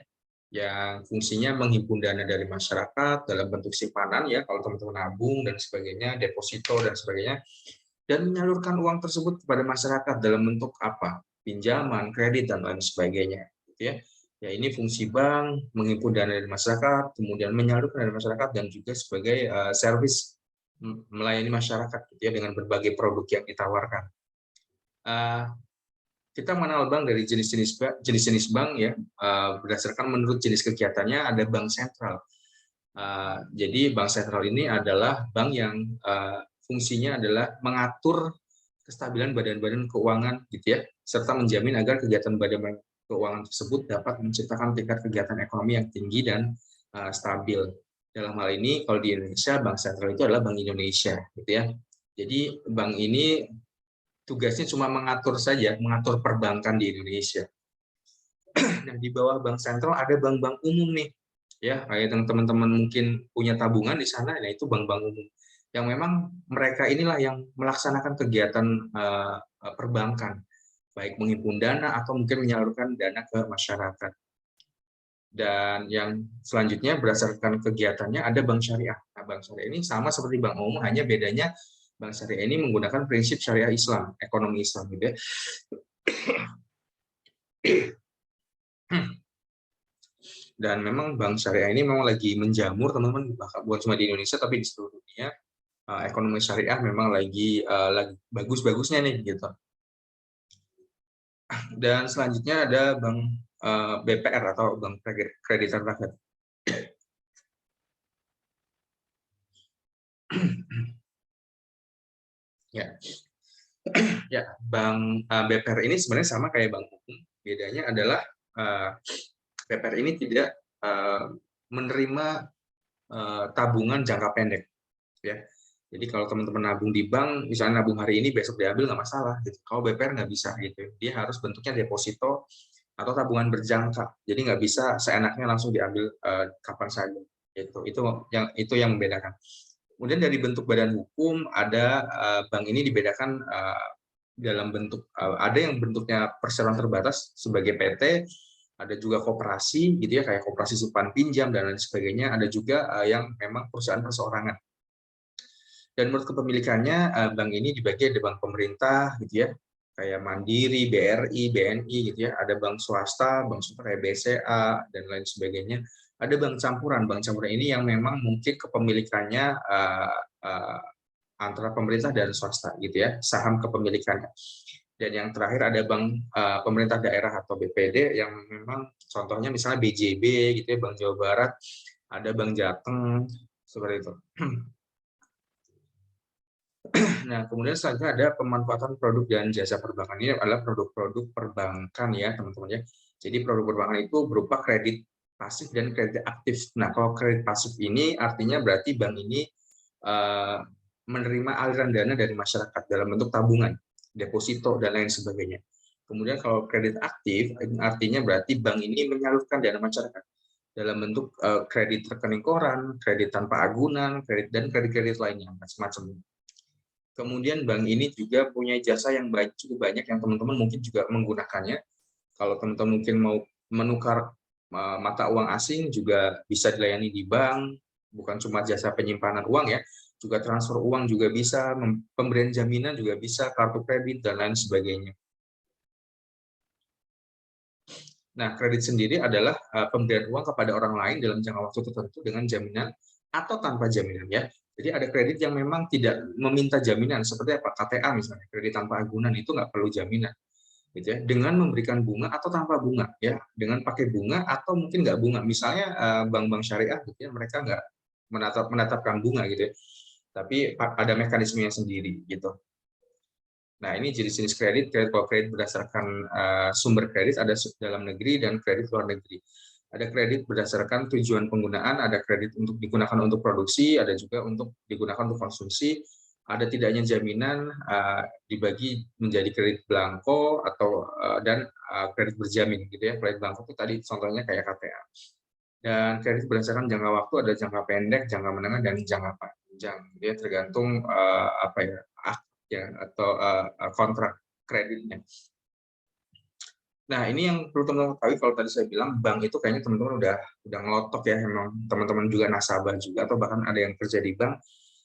S1: yang fungsinya menghimpun dana dari masyarakat dalam bentuk simpanan ya, kalau teman-teman nabung dan sebagainya, deposito dan sebagainya, dan menyalurkan uang tersebut kepada masyarakat dalam bentuk apa? Pinjaman, kredit, dan lain sebagainya. Gitu ya. Ya, ini fungsi bank, menghimpun dana dari masyarakat, kemudian menyalurkan dari masyarakat, dan juga sebagai servis melayani masyarakat gitu ya, dengan berbagai produk yang ditawarkan. Kita mengenal bank dari jenis-jenis bank ya, berdasarkan menurut jenis kegiatannya ada bank sentral. Jadi bank sentral ini adalah bank yang fungsinya adalah mengatur kestabilan badan-badan keuangan gitu ya, serta menjamin agar kegiatan badan keuangan tersebut dapat menciptakan tingkat kegiatan ekonomi yang tinggi dan stabil. Dalam hal ini kalau di Indonesia bank sentral itu adalah Bank Indonesia gitu ya. Jadi bank ini tugasnya cuma mengatur saja, mengatur perbankan di Indonesia. Nah, di bawah bank sentral ada bank-bank umum nih. Ya, kayak teman-teman mungkin punya tabungan di sana, nah itu bank-bank umum. Yang memang mereka inilah yang melaksanakan kegiatan perbankan, baik menghimpun dana atau mungkin menyalurkan dana ke masyarakat. Dan yang selanjutnya berdasarkan kegiatannya ada bank syariah. Nah, bank syariah ini sama seperti bank umum, hanya bedanya bank syariah ini menggunakan prinsip syariah Islam, ekonomi Islam gitu ya. Dan memang bank syariah ini memang lagi menjamur teman-teman, bahkan bukan cuma di Indonesia tapi di seluruh dunia. Ekonomi syariah memang lagi bagus-bagusnya nih gitu. Dan selanjutnya ada bank BPR atau bank kreditan rakyat. Ya, ya, bank BPR ini sebenarnya sama kayak bank umum. Bedanya adalah BPR ini tidak menerima tabungan jangka pendek, ya. Jadi kalau teman-teman nabung di bank, misalnya nabung hari ini, besok diambil nggak masalah. Gitu. Kalau BPR nggak bisa, gitu. Dia harus bentuknya deposito atau tabungan berjangka. Jadi nggak bisa seenaknya langsung diambil kapan saja. Itu yang membedakan. Kemudian dari bentuk badan hukum, ada bank ini dibedakan dalam bentuk, ada yang bentuknya perseroan terbatas sebagai PT, ada juga koperasi gitu ya, kayak koperasi simpan pinjam dan lain sebagainya, ada juga yang memang perusahaan perseorangan. Dan menurut kepemilikannya, bank ini dibagi ada bank pemerintah gitu ya, kayak Mandiri, BRI, BNI gitu ya, ada bank swasta, bank swasta kayak BCA dan lain sebagainya. Ada bank campuran ini yang memang mungkin kepemilikannya antara pemerintah dan swasta gitu ya, saham kepemilikannya. Dan yang terakhir ada bank pemerintah daerah atau BPD yang memang contohnya misalnya BJB gitu ya, Bank Jawa Barat, ada Bank Jateng seperti itu. Nah, kemudian selanjutnya ada pemanfaatan produk dan jasa perbankan. Ini adalah produk-produk perbankan ya, teman-teman ya. Jadi produk perbankan itu berupa kredit pasif dan kredit aktif. Nah, kalau kredit pasif ini artinya berarti bank ini menerima aliran dana dari masyarakat dalam bentuk tabungan, deposito, dan lain sebagainya. Kemudian kalau kredit aktif, artinya berarti bank ini menyalurkan dana masyarakat dalam bentuk kredit rekening koran, kredit tanpa agunan, kredit dan kredit-kredit lainnya, macam-macam. Kemudian bank ini juga punya jasa yang cukup banyak yang teman-teman mungkin juga menggunakannya. Kalau teman-teman mungkin mau menukar mata uang asing juga bisa dilayani di bank, bukan cuma jasa penyimpanan uang ya, juga transfer uang juga bisa, pemberian jaminan juga bisa, kartu kredit dan lain sebagainya. Nah, kredit sendiri adalah pemberian uang kepada orang lain dalam jangka waktu tertentu dengan jaminan atau tanpa jaminan ya. Jadi ada kredit yang memang tidak meminta jaminan, seperti apa? KTA misalnya, kredit tanpa agunan itu nggak perlu jaminan, gitu ya. Dengan memberikan bunga atau tanpa bunga, ya. Dengan pakai bunga atau mungkin nggak bunga. Misalnya bank-bank syariah, gitu ya, mereka nggak menetapkan bunga, gitu ya. Tapi ada mekanismenya sendiri, gitu. Nah, ini jenis-jenis kredit kalau kredit berdasarkan sumber kredit, ada dalam negeri dan kredit luar negeri. Ada kredit berdasarkan tujuan penggunaan, ada kredit untuk digunakan untuk produksi, ada juga untuk digunakan untuk konsumsi, ada tidaknya jaminan dibagi menjadi kredit blanko atau dan kredit berjamin gitu ya. Kredit blanko itu tadi contohnya kayak KTA. Dan kredit berdasarkan jangka waktu, ada jangka pendek, jangka menengah, dan jangka panjang. Dia tergantung apa ya atau kontrak kreditnya. Nah, ini yang perlu teman-teman ketahui. Kalau tadi saya bilang bank itu kayaknya teman-teman udah ngelotok ya, memang teman-teman juga nasabah juga atau bahkan ada yang kerja di bank.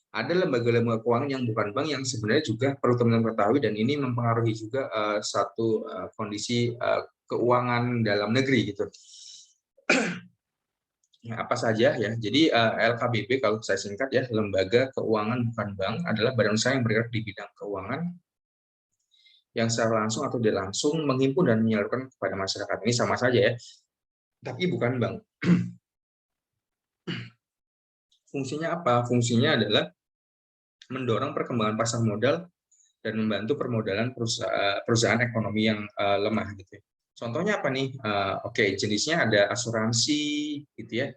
S1: Ada lembaga-lembaga keuangan yang bukan bank yang sebenarnya juga perlu teman-teman ketahui, dan ini mempengaruhi juga satu kondisi keuangan dalam negeri gitu. Apa saja ya. Jadi LKBB kalau saya singkat ya, Lembaga Keuangan Bukan Bank, adalah badan usaha yang bergerak di bidang keuangan yang secara langsung atau tidak langsung menghimpun dan menyalurkan kepada masyarakat. Ini sama saja ya, tapi bukan bank. Fungsinya apa? Fungsinya adalah mendorong perkembangan pasar modal dan membantu permodalan perusahaan ekonomi yang lemah gitu ya. Contohnya apa nih? Oke, jenisnya ada asuransi gitu ya.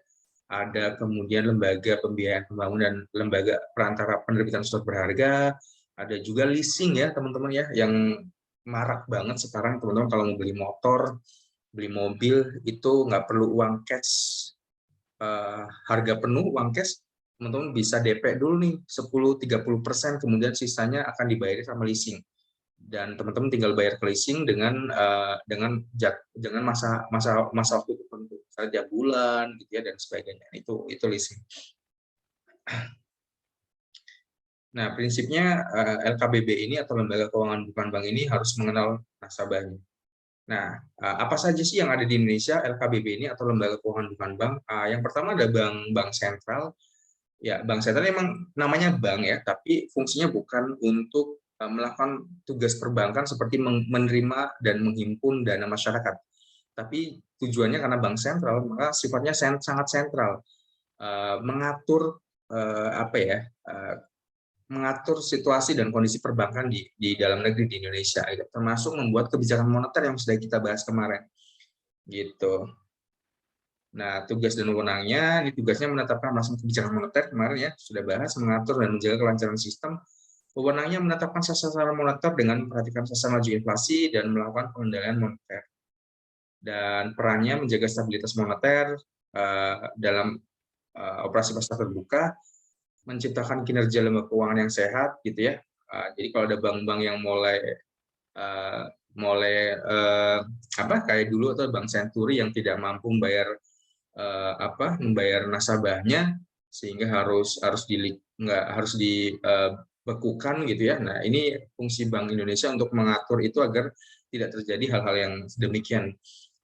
S1: Ada kemudian lembaga pembiayaan pembangunan dan lembaga perantara penerbitan surat berharga, ada juga leasing ya teman-teman ya, yang marak banget sekarang teman-teman. Kalau mau beli motor, beli mobil itu nggak perlu uang cash, harga penuh uang cash, teman-teman bisa DP dulu nih 10-30%, kemudian sisanya akan dibayar sama leasing. dan teman-teman tinggal bayar ke leasing dengan masa waktu tertentu, misalnya tiap bulan gitu ya dan sebagainya. Itu leasing. Nah, prinsipnya LKBB ini atau lembaga keuangan bukan bank ini harus mengenal nasabahnya. Nah, apa saja sih yang ada di Indonesia LKBB ini atau lembaga keuangan bukan bank? Yang pertama ada bank sentral. Ya, bank sentral memang namanya bank ya, tapi fungsinya bukan untuk melakukan tugas perbankan seperti menerima dan menghimpun dana masyarakat. Tapi tujuannya karena bank sentral, maka sifatnya sangat sentral, mengatur apa ya, mengatur situasi dan kondisi perbankan di dalam negeri di Indonesia, gitu. Termasuk membuat kebijakan moneter yang sudah kita bahas kemarin, gitu. Nah, tugas dan wewenangnya, ini tugasnya menetapkan melaksanakan kebijakan moneter kemarin ya, sudah bahas, mengatur dan menjaga kelancaran sistem. Wewenangnya menetapkan sasaran moneter dengan memperhatikan sasaran laju inflasi dan melakukan pengendalian moneter. Dan perannya menjaga stabilitas moneter dalam operasi pasar terbuka, menciptakan kinerja lembaga keuangan yang sehat, gitu ya. Jadi kalau ada bank-bank yang mulai kayak dulu atau Bank Senturi yang tidak mampu membayar nasabahnya sehingga harus dibekukan gitu ya. Nah, ini fungsi Bank Indonesia untuk mengatur itu agar tidak terjadi hal-hal yang demikian.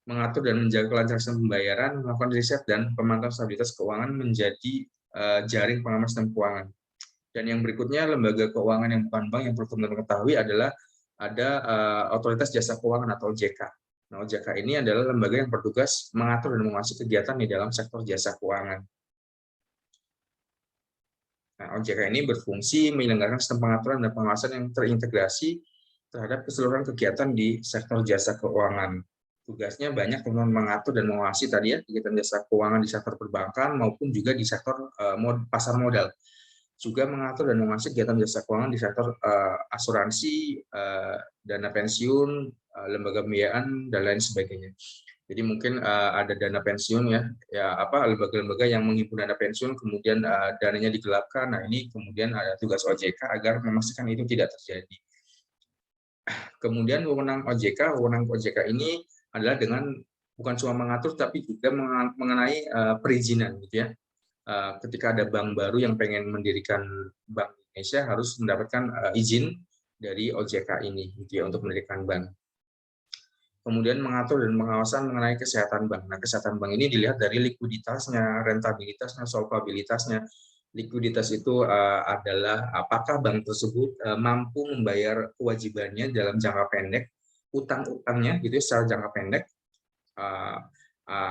S1: Mengatur dan menjaga kelancaran pembayaran, melakukan riset dan pemantauan stabilitas keuangan menjadi jaring pengaman sistem keuangan. Dan yang berikutnya lembaga keuangan yang bukan bank yang perlu teman-teman ketahui adalah ada Otoritas Jasa Keuangan atau OJK. Nah, OJK ini adalah lembaga yang bertugas mengatur dan mengawasi kegiatan di dalam sektor jasa keuangan. Nah, OJK ini berfungsi menyelenggarakan sistem pengaturan dan pengawasan yang terintegrasi terhadap keseluruhan kegiatan di sektor jasa keuangan. Tugasnya banyak teman-teman mengatur dan mengawasi tadi ya kegiatan jasa keuangan di sektor perbankan maupun juga di sektor pasar modal. Juga mengatur dan mengawasi kegiatan jasa keuangan di sektor asuransi, dana pensiun, lembaga pembiayaan dan lain sebagainya. Jadi mungkin ada dana pensiun ya lembaga-lembaga yang menghimpun dana pensiun kemudian dananya digelapkan. Nah, ini kemudian ada tugas OJK agar memastikan itu tidak terjadi. Kemudian wewenang OJK ini adalah dengan bukan cuma mengatur tapi juga mengenai perizinan gitu ya. Ketika ada bank baru yang pengen mendirikan Bank Indonesia harus mendapatkan izin dari OJK ini gitu ya untuk mendirikan bank. Kemudian mengatur dan pengawasan mengenai kesehatan bank. Nah, kesehatan bank ini dilihat dari likuiditasnya, rentabilitasnya, solvabilitasnya. Likuiditas itu adalah apakah bank tersebut mampu membayar kewajibannya dalam jangka pendek, utang-utangnya gitu secara jangka pendek.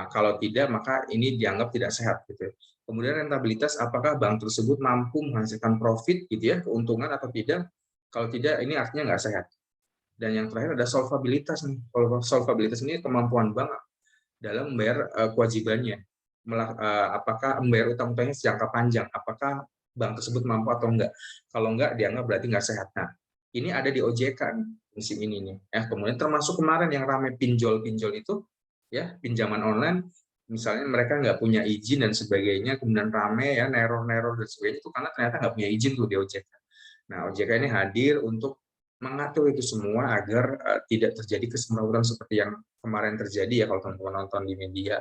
S1: Kalau tidak, maka ini dianggap tidak sehat gitu. Kemudian rentabilitas, apakah bank tersebut mampu menghasilkan profit gitu ya, keuntungan atau tidak? Kalau tidak, ini artinya nggak sehat. Dan yang terakhir ada solvabilitas nih. Solvabilitas ini kemampuan bank dalam membayar kewajibannya. Apakah membayar utang-utangnya jangka panjang? Apakah bank tersebut mampu atau enggak? Kalau enggak, dianggap berarti nggak sehat. Nah, ini ada di OJK musim ini nih. Kemudian termasuk kemarin yang ramai pinjol-pinjol itu, ya pinjaman online. Misalnya mereka nggak punya izin dan sebagainya, kemudian rame ya neror-neror dan sebagainya itu karena ternyata nggak punya izin tuh di OJK. Nah, OJK ini hadir untuk mengatur itu semua agar tidak terjadi kesemrawutan seperti yang kemarin terjadi ya kalau teman-teman nonton di media.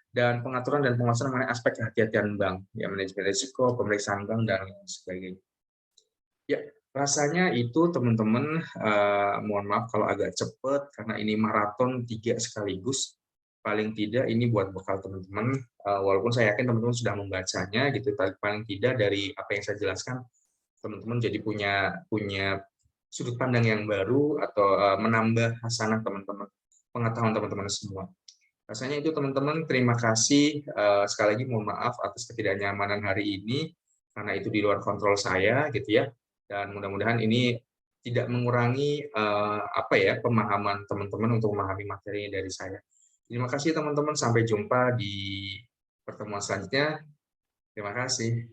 S1: Dan pengaturan dan pengawasan mengenai aspek kehati-hatian bank, ya manajemen risiko, pemeriksaan bank dan lain sebagainya. Ya, rasanya itu teman-teman, mohon maaf kalau agak cepat karena ini maraton 3 sekaligus. Paling tidak ini buat bekal teman-teman, walaupun saya yakin teman-teman sudah membacanya gitu, tapi paling tidak dari apa yang saya jelaskan teman-teman jadi punya sudut pandang yang baru atau menambah hasanah teman-teman, pengetahuan teman-teman semua. Rasanya itu teman-teman, terima kasih sekali lagi mohon maaf atas ketidaknyamanan hari ini karena itu di luar kontrol saya gitu ya. Dan mudah-mudahan ini tidak mengurangi pemahaman teman-teman untuk memahami materi dari saya. Terima kasih teman-teman, sampai jumpa di pertemuan selanjutnya. Terima kasih.